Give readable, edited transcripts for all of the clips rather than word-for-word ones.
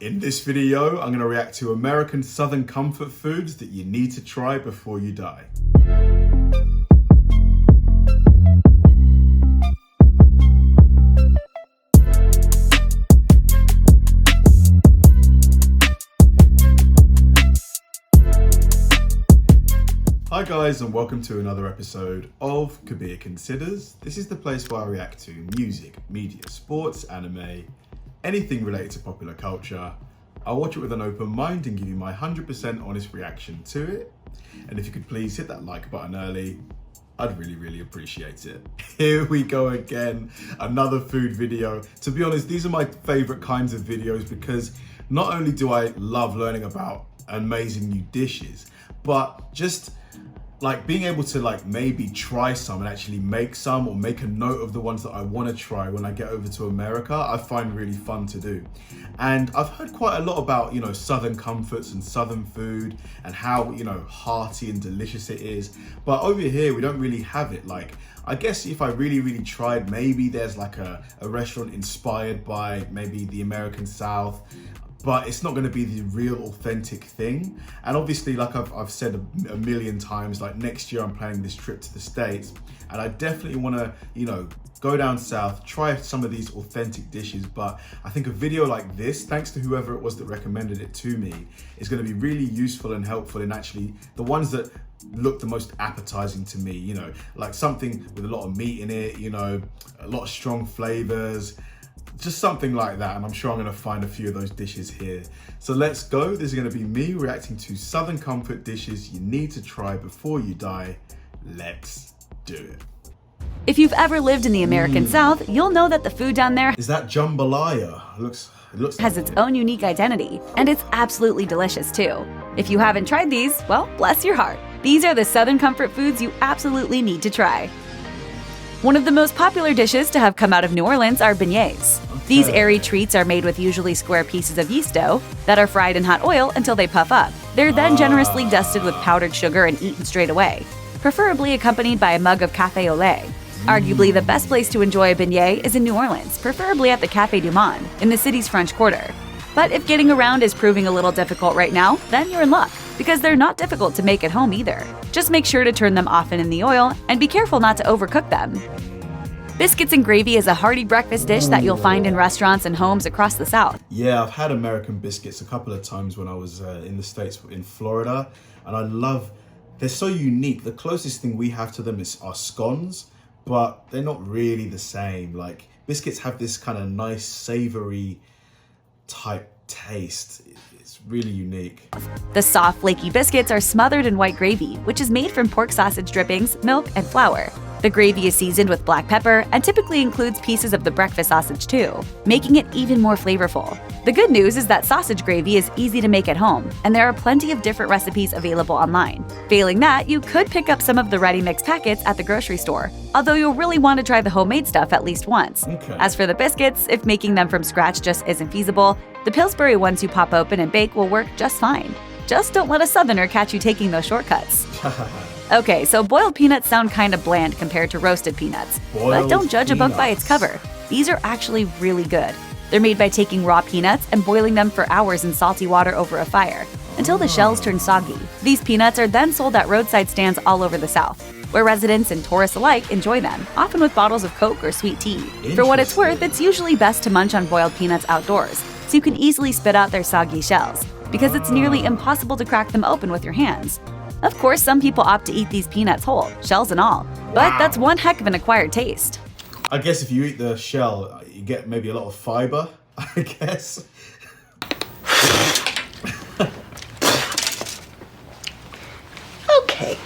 In this video, I'm going to react to American Southern comfort foods that you need to try before you die. Hi guys, and welcome to another episode of Kabir Considers. This is the place where I react to music, media, sports, anime, anything related to popular culture. I'll watch it with an open mind and give you my 100% honest reaction to it. And if you could please hit that like button early, I'd really appreciate it. Here we go again, another food video. To be honest, these are my favorite kinds of videos because not only do I love learning about amazing new dishes, but just like being able to maybe try some and actually make some, or make a note of the ones that I want to try when I get over to America, I find really fun to do. And I've heard quite a lot about, Southern comforts and Southern food and how, hearty and delicious it is. But over here, we don't really have it. I guess if I really tried, maybe there's a restaurant inspired by maybe the American South, but it's not going to be the real authentic thing. And obviously, like I've said a million times, next year I'm planning this trip to the States, and I definitely want to, go down south, try some of these authentic dishes. But I think a video like this, thanks to whoever it was that recommended it to me, is going to be really useful and helpful in actually the ones that look the most appetizing to me, like something with a lot of meat in it, a lot of strong flavors, just something like that. And I'm sure I'm going to find a few of those dishes here. So let's go. This is going to be me reacting to Southern comfort dishes you need to try before you die. Let's do it. If you've ever lived in the American South, you'll know that the food down there is that jambalaya. It looks has its own unique identity, and it's absolutely delicious too. If you haven't tried these, well, bless your heart. These are the Southern comfort foods you absolutely need to try. One of the most popular dishes to have come out of New Orleans are beignets. These airy treats are made with usually square pieces of yeast dough that are fried in hot oil until they puff up. They're then generously dusted with powdered sugar and eaten straight away, preferably accompanied by a mug of café au lait. Arguably the best place to enjoy a beignet is in New Orleans, preferably at the Café du Monde in the city's French Quarter. But if getting around is proving a little difficult right now, then you're in luck, because they're not difficult to make at home either. Just make sure to turn them often in the oil and be careful not to overcook them. Biscuits and gravy is a hearty breakfast dish that you'll find in restaurants and homes across the South. Yeah, I've had American biscuits a couple of times when I was in the States, in Florida, and they're so unique. The closest thing we have to them are scones, but they're not really the same. Biscuits have this kind of nice, savory type taste. It's really unique. The soft, flaky biscuits are smothered in white gravy, which is made from pork sausage drippings, milk, and flour. The gravy is seasoned with black pepper and typically includes pieces of the breakfast sausage too, making it even more flavorful. The good news is that sausage gravy is easy to make at home, and there are plenty of different recipes available online. Failing that, you could pick up some of the ready mix packets at the grocery store, although you'll really want to try the homemade stuff at least once. Okay. As for the biscuits, if making them from scratch just isn't feasible, the Pillsbury ones you pop open and bake will work just fine. Just don't let a Southerner catch you taking those shortcuts. Okay, so boiled peanuts sound kind of bland compared to roasted peanuts, but don't judge a book by its cover. These are actually really good. They're made by taking raw peanuts and boiling them for hours in salty water over a fire until the shells turn soggy. These peanuts are then sold at roadside stands all over the South, where residents and tourists alike enjoy them, often with bottles of Coke or sweet tea. For what it's worth, it's usually best to munch on boiled peanuts outdoors, so you can easily spit out their soggy shells, because it's nearly impossible to crack them open with your hands. Of course, some people opt to eat these peanuts whole, shells and all, but that's one heck of an acquired taste. I guess if you eat the shell, you get maybe a lot of fiber, I guess. Okay.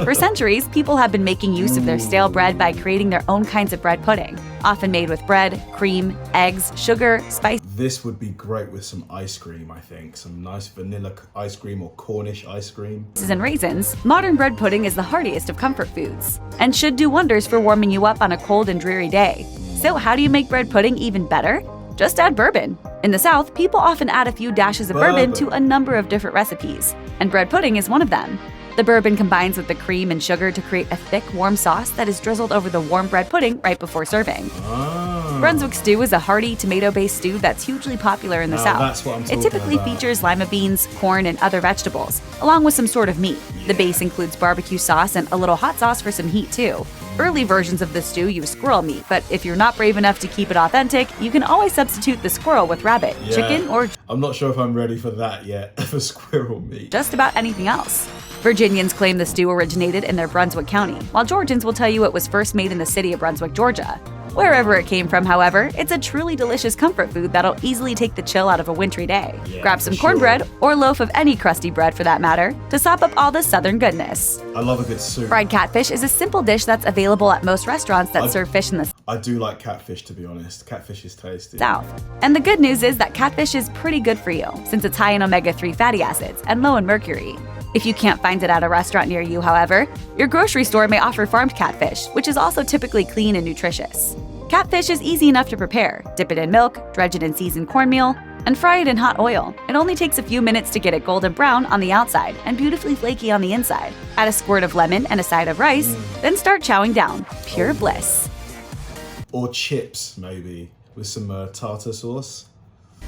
For centuries, people have been making use of their stale bread by creating their own kinds of bread pudding, often made with bread, cream, eggs, sugar, spice. This would be great with some ice cream, I think. Some nice vanilla ice cream or Cornish ice cream. And raisins. Modern bread pudding is the heartiest of comfort foods, and should do wonders for warming you up on a cold and dreary day. So how do you make bread pudding even better? Just add bourbon. In the South, people often add a few dashes of bourbon to a number of different recipes, and bread pudding is one of them. The bourbon combines with the cream and sugar to create a thick, warm sauce that is drizzled over the warm bread pudding right before serving. Brunswick stew is a hearty, tomato-based stew that's hugely popular in the South. That's what I'm talking It typically about. features lima beans, corn, and other vegetables, along with some sort of meat. The base includes barbecue sauce and a little hot sauce for some heat, too. Early versions of the stew use squirrel meat, but if you're not brave enough to keep it authentic, you can always substitute the squirrel with rabbit, chicken, or I'm not sure if I'm ready for that yet, for squirrel meat. just about anything else. Virginians claim the stew originated in their Brunswick County, while Georgians will tell you it was first made in the city of Brunswick, Georgia. Wherever it came from, however, it's a truly delicious comfort food that'll easily take the chill out of a wintry day. Grab some cornbread, or a loaf of any crusty bread for that matter, to sop up all the southern goodness. I love a good soup. Fried catfish is a simple dish that's available at most restaurants that serve fish in the I do like catfish, to be honest. Catfish is tasty. South. And the good news is that catfish is pretty good for you, since it's high in omega-3 fatty acids and low in mercury. If you can't find it at a restaurant near you, however, your grocery store may offer farmed catfish, which is also typically clean and nutritious. Catfish is easy enough to prepare. Dip it in milk, dredge it in seasoned cornmeal, and fry it in hot oil. It only takes a few minutes to get it golden brown on the outside and beautifully flaky on the inside. Add a squirt of lemon and a side of rice, then start chowing down. Pure bliss. Or chips, maybe, with some tartar sauce.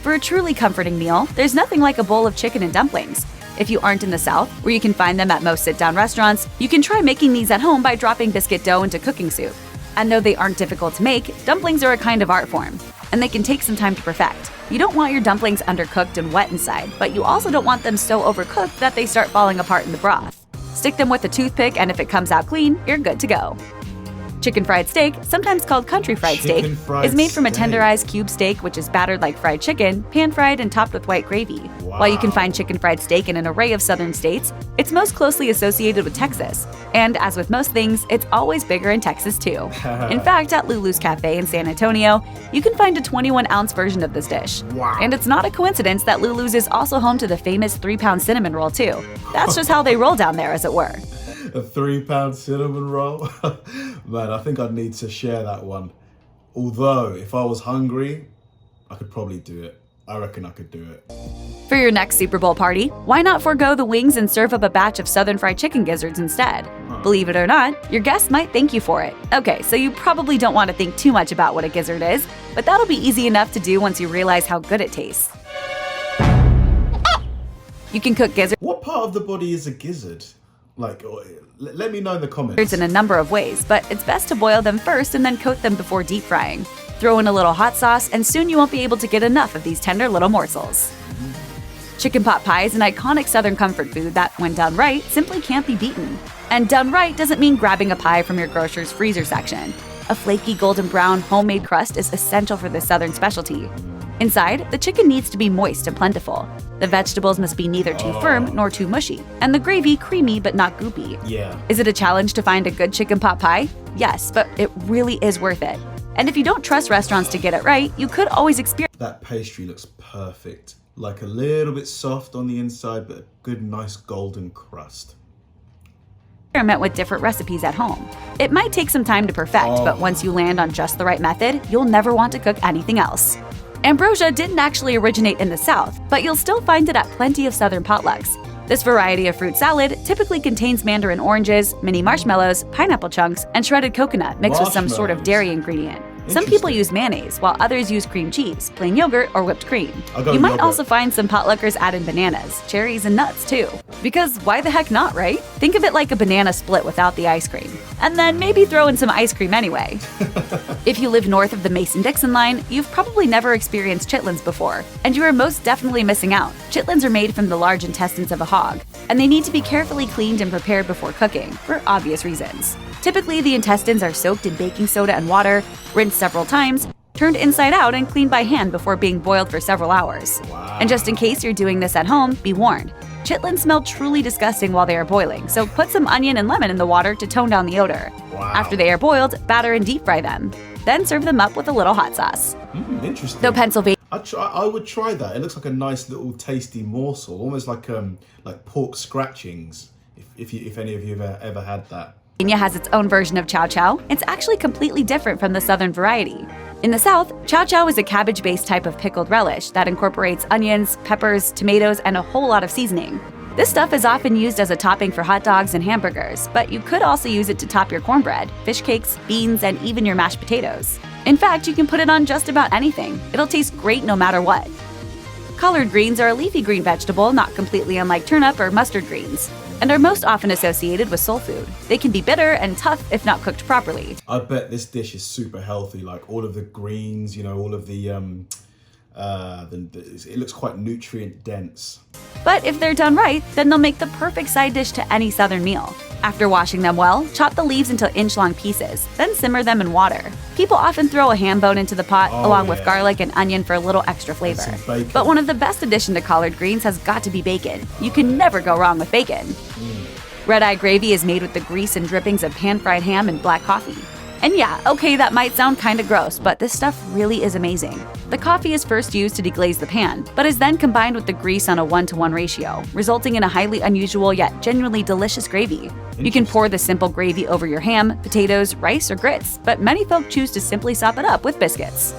For a truly comforting meal, there's nothing like a bowl of chicken and dumplings. If you aren't in the South, where you can find them at most sit-down restaurants, you can try making these at home by dropping biscuit dough into cooking soup. And though they aren't difficult to make, dumplings are a kind of art form, and they can take some time to perfect. You don't want your dumplings undercooked and wet inside, but you also don't want them so overcooked that they start falling apart in the broth. Stick them with a toothpick, and if it comes out clean, you're good to go. Chicken fried steak, sometimes called country fried steak, is made from a tenderized cube steak which is battered like fried chicken, pan-fried and topped with white gravy. While you can find chicken fried steak in an array of southern states, it's most closely associated with Texas. And as with most things, it's always bigger in Texas too. In fact, at Lulu's Cafe in San Antonio, you can find a 21-ounce version of this dish. And it's not a coincidence that Lulu's is also home to the famous 3-pound cinnamon roll too. That's just how they roll down there, as it were. A 3-pound cinnamon roll? Man, I think I'd need to share that one. Although, if I was hungry, I could probably do it. I reckon I could do it. For your next Super Bowl party, why not forego the wings and serve up a batch of Southern fried chicken gizzards instead? Believe it or not, your guests might thank you for it. Okay, so you probably don't want to think too much about what a gizzard is, but that'll be easy enough to do once you realize how good it tastes. You can cook gizzards What part of the body is a gizzard? Let me know in the comments. in a number of ways, but it's best to boil them first and then coat them before deep frying. Throw in a little hot sauce, and soon you won't be able to get enough of these tender little morsels. Chicken pot pie is an iconic Southern comfort food that, when done right, simply can't be beaten. And done right doesn't mean grabbing a pie from your grocer's freezer section. A flaky golden brown homemade crust is essential for this Southern specialty. Inside, the chicken needs to be moist and plentiful. The vegetables must be neither too firm nor too mushy, and the gravy creamy but not goopy. Is it a challenge to find a good chicken pot pie? Yes, but it really is worth it. And if you don't trust restaurants to get it right, you could always experiment That pastry looks perfect. Like a little bit soft on the inside, but a good, nice golden crust. with different recipes at home. It might take some time to perfect, but once you land on just the right method, you'll never want to cook anything else. Ambrosia didn't actually originate in the South, but you'll still find it at plenty of Southern potlucks. This variety of fruit salad typically contains mandarin oranges, mini marshmallows, pineapple chunks, and shredded coconut mixed with some sort of dairy ingredient. Some people use mayonnaise, while others use cream cheese, plain yogurt, or whipped cream. You might also find some potluckers add in bananas, cherries, and nuts too. Because why the heck not, right? Think of it like a banana split without the ice cream. And then maybe throw in some ice cream anyway. If you live north of the Mason-Dixon line, you've probably never experienced chitlins before, and you are most definitely missing out. Chitlins are made from the large intestines of a hog, and they need to be carefully cleaned and prepared before cooking, for obvious reasons. Typically, the intestines are soaked in baking soda and water, rinsed several times, turned inside out, and cleaned by hand before being boiled for several hours. And just in case you're doing this at home, be warned. Chitlins smell truly disgusting while they are boiling, so put some onion and lemon in the water to tone down the odor. After they are boiled, batter and deep fry them. Then serve them up with a little hot sauce. Interesting. Though Pennsylvania I would try that. It looks like a nice little tasty morsel, almost like pork scratchings. If any of you have ever had that. has its own version of chow chow, it's actually completely different from the Southern variety. In the South, chow chow is a cabbage-based type of pickled relish that incorporates onions, peppers, tomatoes, and a whole lot of seasoning. This stuff is often used as a topping for hot dogs and hamburgers, but you could also use it to top your cornbread, fish cakes, beans, and even your mashed potatoes. In fact, you can put it on just about anything. It'll taste great no matter what. Collard greens are a leafy green vegetable not completely unlike turnip or mustard greens, and are most often associated with soul food. They can be bitter and tough if not cooked properly. I bet this dish is super healthy, like all of the greens, you know, all of the it looks quite nutrient dense. But if they're done right, then they'll make the perfect side dish to any southern meal. After washing them well, chop the leaves into inch-long pieces, then simmer them in water. People often throw a ham bone into the pot along with garlic and onion for a little extra flavor. But one of the best additions to collard greens has got to be bacon. You can never go wrong with bacon. Red-eye gravy is made with the grease and drippings of pan-fried ham and black coffee. And yeah, okay, that might sound kinda gross, but this stuff really is amazing. The coffee is first used to deglaze the pan, but is then combined with the grease on a 1-to-1 ratio, resulting in a highly unusual yet genuinely delicious gravy. You can pour the simple gravy over your ham, potatoes, rice, or grits, but many folk choose to simply sop it up with biscuits.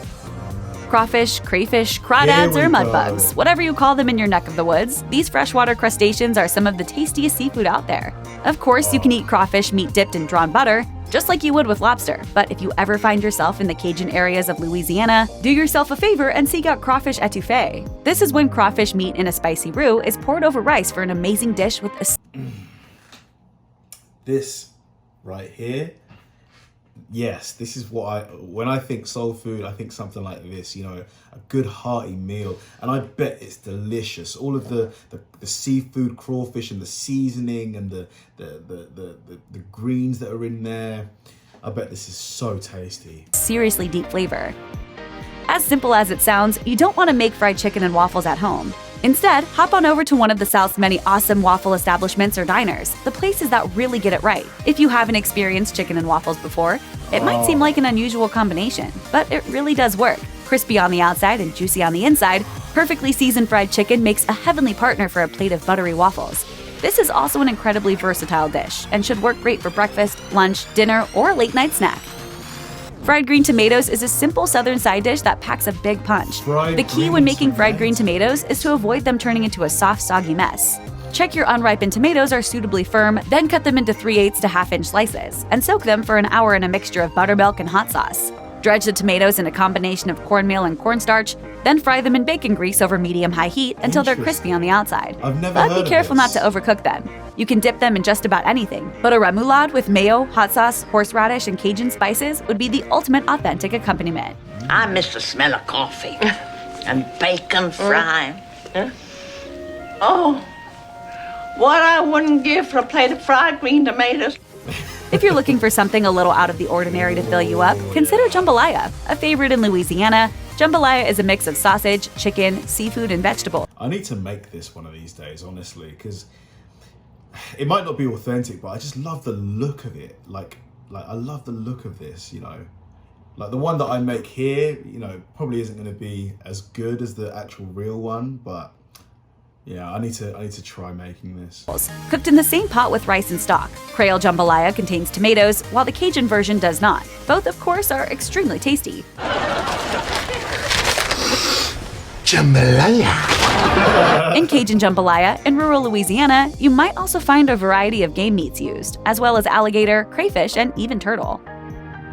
Crawfish, crayfish, crawdads, or mudbugs, whatever you call them in your neck of the woods, these freshwater crustaceans are some of the tastiest seafood out there. Of course, you can eat crawfish meat dipped in drawn butter, just like you would with lobster. But if you ever find yourself in the Cajun areas of Louisiana, do yourself a favor and seek out crawfish etouffee. This is when crawfish meat in a spicy roux is poured over rice for an amazing dish with a... This right here, yes, this is what when I think soul food, I think something like this, you know, a good hearty meal. And I bet it's delicious. All of the seafood, crawfish, and the seasoning and the greens that are in there. I bet this is so tasty. Seriously deep flavor. As simple as it sounds, you don't want to make fried chicken and waffles at home. Instead, hop on over to one of the South's many awesome waffle establishments or diners, the places that really get it right. If you haven't experienced chicken and waffles before, it might seem like an unusual combination, but it really does work. Crispy on the outside and juicy on the inside, perfectly seasoned fried chicken makes a heavenly partner for a plate of buttery waffles. This is also an incredibly versatile dish and should work great for breakfast, lunch, dinner, or a late-night snack. Fried green tomatoes is a simple southern side dish that packs a big punch. The key when making fried green tomatoes is to avoid them turning into a soft, soggy mess. Check your unripened tomatoes are suitably firm, then cut them into 3/8 to half-inch slices, and soak them for an hour in a mixture of buttermilk and hot sauce. Dredge the tomatoes in a combination of cornmeal and cornstarch, then fry them in bacon grease over medium-high heat until they're crispy on the outside. But be careful not to overcook them. You can dip them in just about anything, but a remoulade with mayo, hot sauce, horseradish, and Cajun spices would be the ultimate authentic accompaniment. I miss the smell of coffee and bacon frying. Oh, what I wouldn't give for a plate of fried green tomatoes. If you're looking for something a little out of the ordinary to fill you up, consider jambalaya. A favorite in Louisiana, jambalaya is a mix of sausage, chicken, seafood, and vegetable. I need to make this one of these days, honestly, because it might not be authentic, but I just love the look of it. Like I love the look of this, you know. Like the one that I make here, you know, probably isn't going to be as good as the actual real one, but yeah, I need to try making this. Cooked in the same pot with rice and stock. Creole jambalaya contains tomatoes, while the Cajun version does not. Both, of course, are extremely tasty. Jambalaya. In Cajun jambalaya, in rural Louisiana, you might also find a variety of game meats used, as well as alligator, crayfish, and even turtle.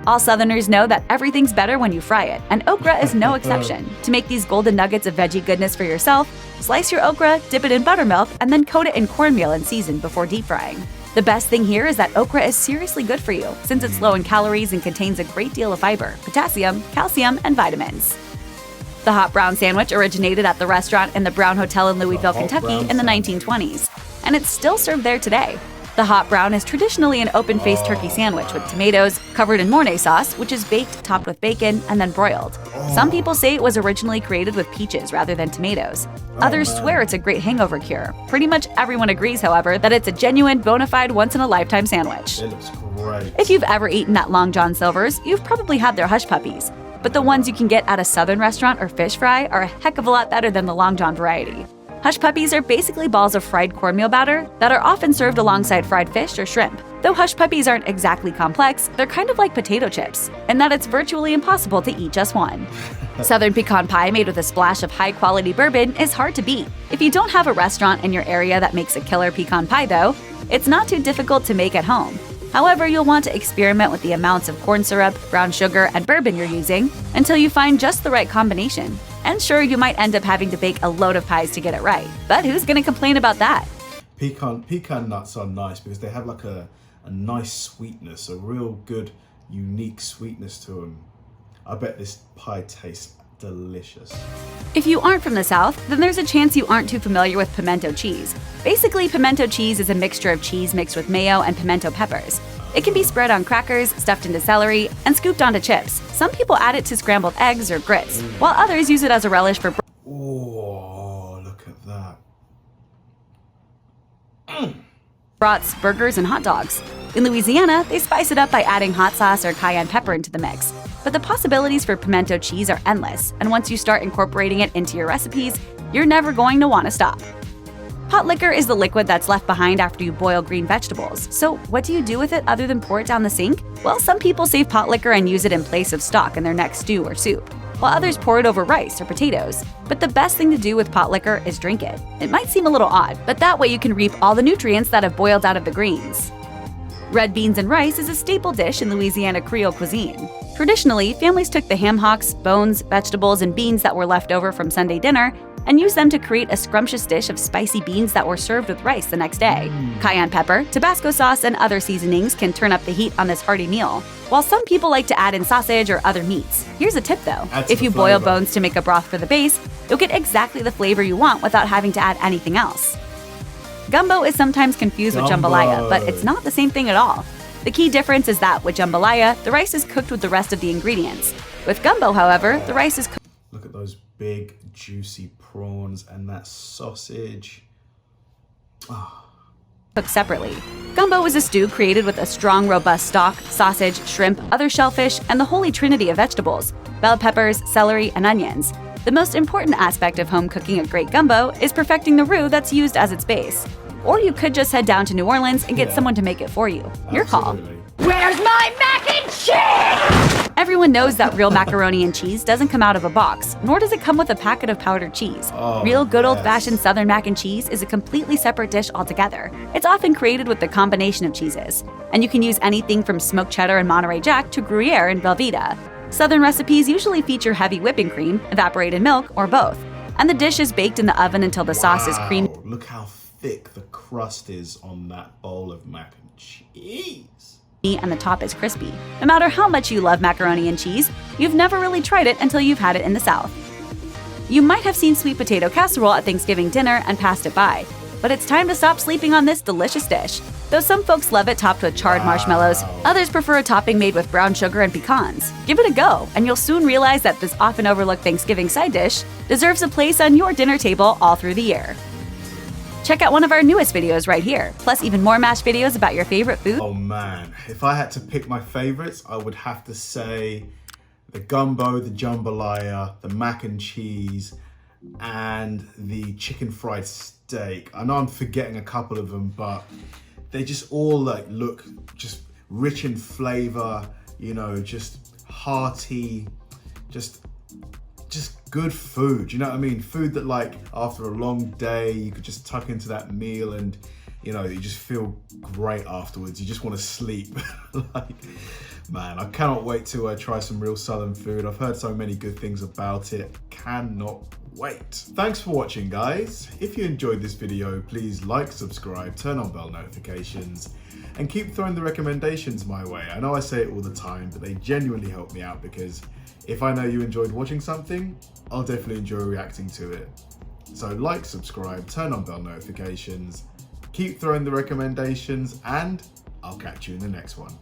All Southerners know that everything's better when you fry it, and okra is no exception. To make these golden nuggets of veggie goodness for yourself, slice your okra, dip it in buttermilk, and then coat it in cornmeal and season before deep frying. The best thing here is that okra is seriously good for you, since it's low in calories and contains a great deal of fiber, potassium, calcium, and vitamins. The hot brown sandwich originated at the restaurant in the Brown Hotel in Louisville, Kentucky in the 1920s, and it's still served there today. The hot brown is traditionally an open-faced turkey sandwich with tomatoes, covered in Mornay sauce, which is baked, topped with bacon, and then broiled. Some people say it was originally created with peaches rather than tomatoes. Others swear it's a great hangover cure. Pretty much everyone agrees, however, that it's a genuine, bona fide, once-in-a-lifetime sandwich. It looks great. If you've ever eaten at Long John Silver's, you've probably had their hush puppies. But the ones you can get at a southern restaurant or fish fry are a heck of a lot better than the Long John variety. Hush puppies are basically balls of fried cornmeal batter that are often served alongside fried fish or shrimp. Though hush puppies aren't exactly complex, they're kind of like potato chips, in that it's virtually impossible to eat just one. Southern pecan pie made with a splash of high-quality bourbon is hard to beat. If you don't have a restaurant in your area that makes a killer pecan pie, though, it's not too difficult to make at home. However, you'll want to experiment with the amounts of corn syrup, brown sugar, and bourbon you're using until you find just the right combination. And sure, you might end up having to bake a load of pies to get it right, but who's gonna complain about that? Pecan nuts are nice because they have like a nice sweetness, a real good, unique sweetness to them. I bet this pie tastes delicious. If you aren't from the South, then there's a chance you aren't too familiar with pimento cheese. Basically, pimento cheese is a mixture of cheese mixed with mayo and pimento peppers. It can be spread on crackers, stuffed into celery, and scooped onto chips. Some people add it to scrambled eggs or grits, while others use it as a relish for Oh, look at that. brats, burgers, and hot dogs. In Louisiana, they spice it up by adding hot sauce or cayenne pepper into the mix. But the possibilities for pimento cheese are endless, and once you start incorporating it into your recipes, you're never going to want to stop. Pot liquor is the liquid that's left behind after you boil green vegetables. So what do you do with it other than pour it down the sink? Well, some people save pot liquor and use it in place of stock in their next stew or soup, while others pour it over rice or potatoes. But the best thing to do with pot liquor is drink it. It might seem a little odd, but that way you can reap all the nutrients that have boiled out of the greens. Red beans and rice is a staple dish in Louisiana Creole cuisine. Traditionally, families took the ham hocks, bones, vegetables, and beans that were left over from Sunday dinner and used them to create a scrumptious dish of spicy beans that were served with rice the next day. Cayenne pepper, Tabasco sauce, and other seasonings can turn up the heat on this hearty meal, while some people like to add in sausage or other meats. Here's a tip though. If you boil bones to make a broth for the base, you'll get exactly the flavor you want without having to add anything else. Gumbo is sometimes confused with jambalaya, but it's not the same thing at all. The key difference is that with jambalaya, the rice is cooked with the rest of the ingredients. With gumbo, however, the rice is cooked. Look at those big, juicy prawns and that sausage. Cooked separately. Gumbo is a stew created with a strong, robust stock, sausage, shrimp, other shellfish, and the holy trinity of vegetables: bell peppers, celery, and onions. The most important aspect of home cooking a great gumbo is perfecting the roux that's used as its base. Or you could just head down to New Orleans and get someone to make it for you. Your call. Where's my mac and cheese? Everyone knows that real macaroni and cheese doesn't come out of a box, nor does it come with a packet of powdered cheese. Real good old-fashioned Southern mac and cheese is a completely separate dish altogether. It's often created with the combination of cheeses, and you can use anything from smoked cheddar and Monterey Jack to Gruyere and Velveeta. Southern recipes usually feature heavy whipping cream, evaporated milk, or both, and the dish is baked in the oven until the sauce is creamy. Look how thick the crust is on that bowl of mac and cheese. And the top is crispy. No matter how much you love macaroni and cheese, you've never really tried it until you've had it in the South. You might have seen sweet potato casserole at Thanksgiving dinner and passed it by, but it's time to stop sleeping on this delicious dish. Though some folks love it topped with charred marshmallows, others prefer a topping made with brown sugar and pecans. Give it a go, and you'll soon realize that this often overlooked Thanksgiving side dish deserves a place on your dinner table all through the year. Check out one of our newest videos right here, plus even more MASH videos about your favorite food. Oh man, if I had to pick my favorites, I would have to say the gumbo, the jambalaya, the mac and cheese, and the chicken fried steak. I know I'm forgetting a couple of them, but they just all look just rich in flavor, you know, just hearty, just good food, you know what I mean? Food that after a long day, you could just tuck into that meal and, you know, you just feel great afterwards. You just want to sleep. Man, I cannot wait to try some real Southern food. I've heard so many good things about it. Cannot wait. Thanks for watching, guys. If you enjoyed this video, please like, subscribe, turn on bell notifications, and keep throwing the recommendations my way. I know I say it all the time, but they genuinely help me out because if I know you enjoyed watching something, I'll definitely enjoy reacting to it. So like, subscribe, turn on bell notifications, keep throwing the recommendations, and I'll catch you in the next one.